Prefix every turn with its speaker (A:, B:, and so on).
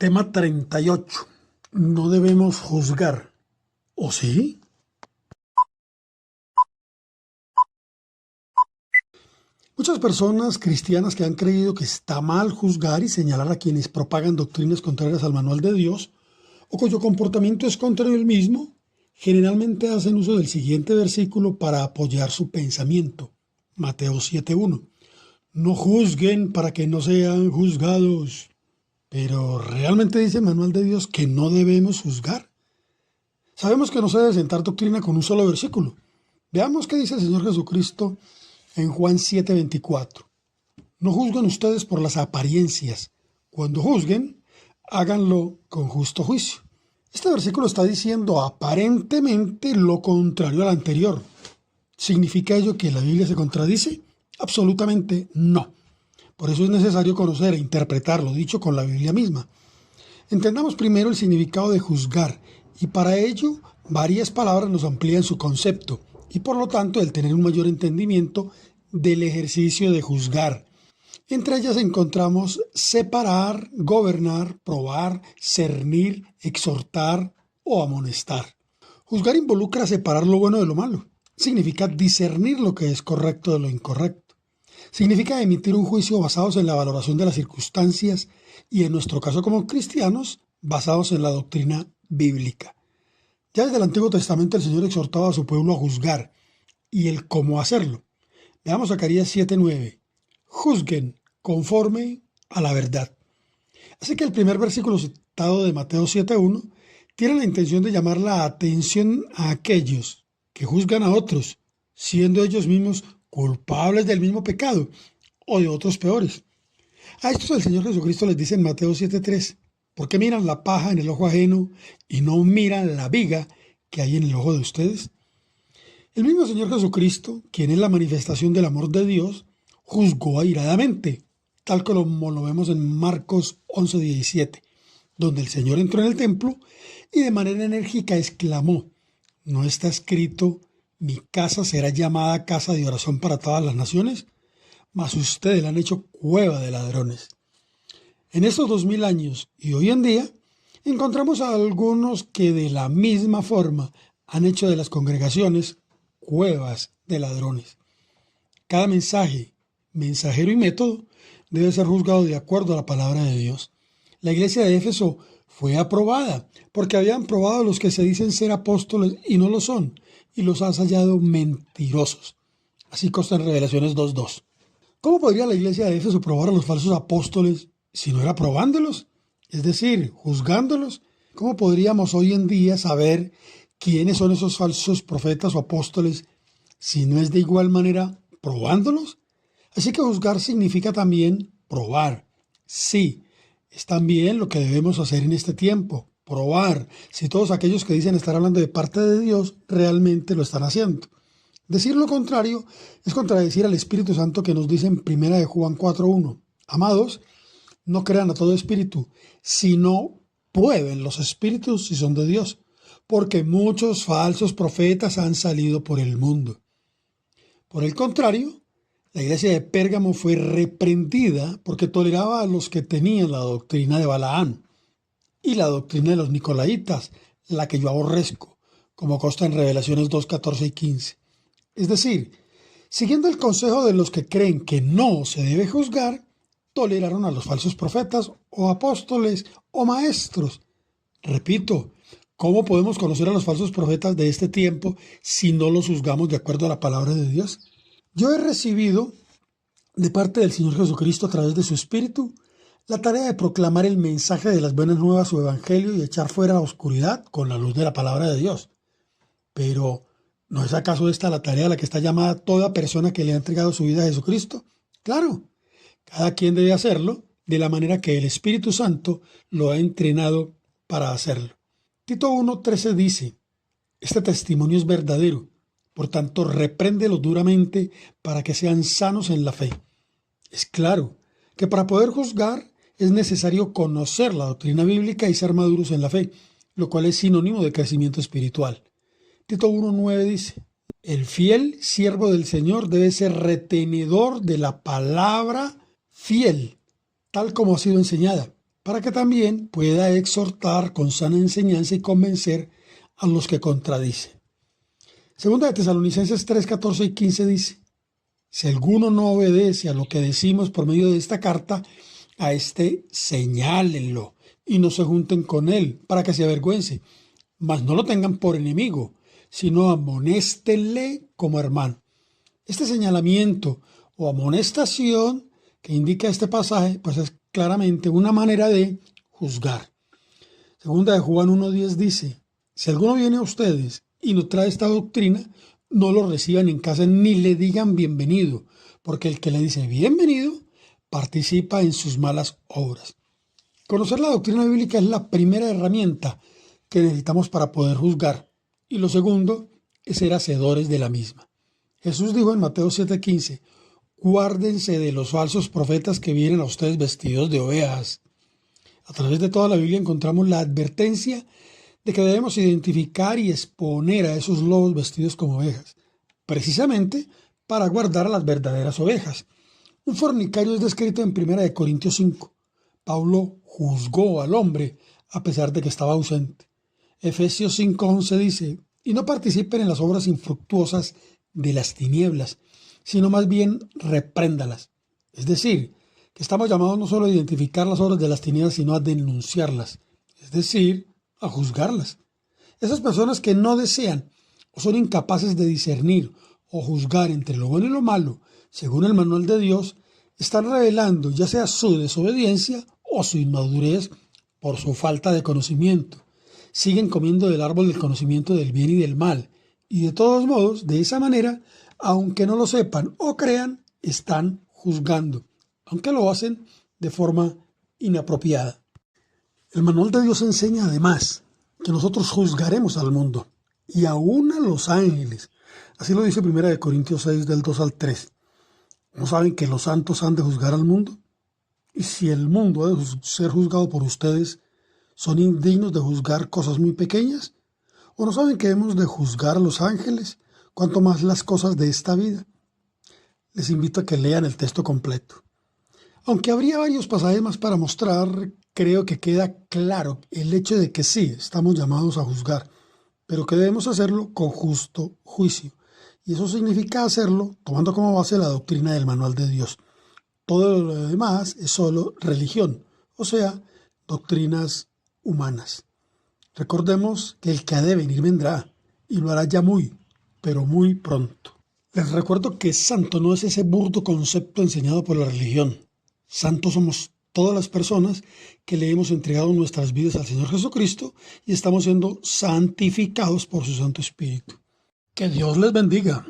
A: Tema 38. No debemos juzgar. ¿O sí? Muchas personas cristianas que han creído que está mal juzgar y señalar a quienes propagan doctrinas contrarias al manual de Dios o cuyo comportamiento es contrario al mismo, generalmente hacen uso del siguiente versículo para apoyar su pensamiento. Mateo 7:1. No juzguen para que no sean juzgados. Pero ¿realmente dice el manual de Dios que no debemos juzgar? Sabemos que no se debe sentar doctrina con un solo versículo. Veamos qué dice el Señor Jesucristo en Juan 7:24. No juzguen ustedes por las apariencias. Cuando juzguen, háganlo con justo juicio. Este versículo está diciendo aparentemente lo contrario al anterior. ¿Significa ello que la Biblia se contradice? Absolutamente no. Por eso es necesario conocer e interpretar lo dicho con la Biblia misma. Entendamos primero el significado de juzgar, y para ello varias palabras nos amplían su concepto, y por lo tanto el tener un mayor entendimiento del ejercicio de juzgar. Entre ellas encontramos separar, gobernar, probar, cernir, exhortar o amonestar. Juzgar involucra separar lo bueno de lo malo. Significa discernir lo que es correcto de lo incorrecto. Significa emitir un juicio basados en la valoración de las circunstancias y, en nuestro caso como cristianos, basados en la doctrina bíblica. Ya desde el Antiguo Testamento el Señor exhortaba a su pueblo a juzgar y el cómo hacerlo. Veamos Zacarías 7:9. Juzguen conforme a la verdad. Así que el primer versículo citado de Mateo 7:1 tiene la intención de llamar la atención a aquellos que juzgan a otros, siendo ellos mismos culpables del mismo pecado o de otros peores. A estos el Señor Jesucristo les dice en Mateo 7:3, ¿por qué miran la paja en el ojo ajeno y no miran la viga que hay en el ojo de ustedes? El mismo Señor Jesucristo, quien es la manifestación del amor de Dios, juzgó airadamente, tal como lo vemos en Marcos 11:17, donde el Señor entró en el templo y de manera enérgica exclamó, ¿no está escrito: mi casa será llamada casa de oración para todas las naciones? Mas ustedes la han hecho cueva de ladrones. En estos 2000 años y hoy en día, encontramos a algunos que de la misma forma han hecho de las congregaciones cuevas de ladrones. Cada mensaje, mensajero y método debe ser juzgado de acuerdo a la palabra de Dios. La iglesia de Éfeso fue aprobada porque habían probado a los que se dicen ser apóstoles y no lo son, y los has hallado mentirosos. Así consta en Revelaciones 2:2. ¿Cómo podría la iglesia de Éfeso probar a los falsos apóstoles si no era probándolos? Es decir, juzgándolos. ¿Cómo podríamos hoy en día saber quiénes son esos falsos profetas o apóstoles si no es de igual manera probándolos? Así que juzgar significa también probar. Sí, es también lo que debemos hacer en este tiempo. Probar si todos aquellos que dicen estar hablando de parte de Dios realmente lo están haciendo. Decir lo contrario es contradecir al Espíritu Santo que nos dice en 1 Juan 4:1. Amados, no crean a todo espíritu, sino prueben los espíritus si son de Dios, porque muchos falsos profetas han salido por el mundo. Por el contrario, la iglesia de Pérgamo fue reprendida porque toleraba a los que tenían la doctrina de Balaán y la doctrina de los Nicolaitas, la que yo aborrezco, como consta en Revelaciones 2:14 y 15. Es decir, siguiendo el consejo de los que creen que no se debe juzgar, toleraron a los falsos profetas o apóstoles o maestros. Repito, ¿cómo podemos conocer a los falsos profetas de este tiempo si no los juzgamos de acuerdo a la palabra de Dios? Yo he recibido de parte del Señor Jesucristo a través de su Espíritu la tarea de proclamar el mensaje de las buenas nuevas, su evangelio, y echar fuera la oscuridad con la luz de la palabra de Dios. Pero, ¿no es acaso esta la tarea a la que está llamada toda persona que le ha entregado su vida a Jesucristo? Claro, cada quien debe hacerlo de la manera que el Espíritu Santo lo ha entrenado para hacerlo. Tito 1:13 dice, este testimonio es verdadero, por tanto repréndelos duramente para que sean sanos en la fe. Es claro que para poder juzgar es necesario conocer la doctrina bíblica y ser maduros en la fe, lo cual es sinónimo de crecimiento espiritual. Tito 1:9 dice, el fiel siervo del Señor debe ser retenedor de la palabra fiel, tal como ha sido enseñada, para que también pueda exhortar con sana enseñanza y convencer a los que contradicen. Segunda de Tesalonicenses 3, 14 y 15 dice: si alguno no obedece a lo que decimos por medio de esta carta, a éste señálenlo y no se junten con él para que se avergüence, mas no lo tengan por enemigo, sino amonéstenle como hermano. Este señalamiento o amonestación que indica este pasaje, pues es claramente una manera de juzgar. Segunda de Juan 1:10 dice: si alguno viene a ustedes y no trae esta doctrina, no lo reciban en casa ni le digan bienvenido, porque el que le dice bienvenido participa en sus malas obras. Conocer la doctrina bíblica es la primera herramienta que necesitamos para poder juzgar, y lo segundo es ser hacedores de la misma. Jesús dijo en Mateo 7:15: guárdense de los falsos profetas que vienen a ustedes vestidos de ovejas. A través de toda la Biblia encontramos la advertencia de que debemos identificar y exponer a esos lobos vestidos como ovejas, precisamente para guardar a las verdaderas ovejas. Un fornicario es descrito en 1 Corintios 5. Pablo juzgó al hombre a pesar de que estaba ausente. Efesios 5:11 dice: y no participen en las obras infructuosas de las tinieblas, sino más bien repréndalas. Es decir, que estamos llamados no solo a identificar las obras de las tinieblas, sino a denunciarlas, es decir, a juzgarlas. Esas personas que no desean o son incapaces de discernir o juzgar entre lo bueno y lo malo, según el manual de Dios, están revelando ya sea su desobediencia o su inmadurez por su falta de conocimiento. Siguen comiendo del árbol del conocimiento del bien y del mal, y de todos modos, de esa manera, aunque no lo sepan o crean, están juzgando, aunque lo hacen de forma inapropiada. El manual de Dios enseña además que nosotros juzgaremos al mundo y aún a los ángeles. Así lo dice 1 Corintios 6 del 2 al 3. ¿No saben que los santos han de juzgar al mundo? Y si el mundo ha de ser juzgado por ustedes, ¿son indignos de juzgar cosas muy pequeñas? ¿O no saben que hemos de juzgar a los ángeles, cuanto más las cosas de esta vida? Les invito a que lean el texto completo. Aunque habría varios pasajes más para mostrar, creo que queda claro el hecho de que sí, estamos llamados a juzgar, pero que debemos hacerlo con justo juicio. Y eso significa hacerlo tomando como base la doctrina del manual de Dios. Todo lo demás es solo religión, o sea, doctrinas humanas. Recordemos que el que ha de venir vendrá, y lo hará ya muy, pero muy pronto. Les recuerdo que santo no es ese burdo concepto enseñado por la religión. Santos somos todas las personas que le hemos entregado nuestras vidas al Señor Jesucristo y estamos siendo santificados por su Santo Espíritu. Que Dios les bendiga.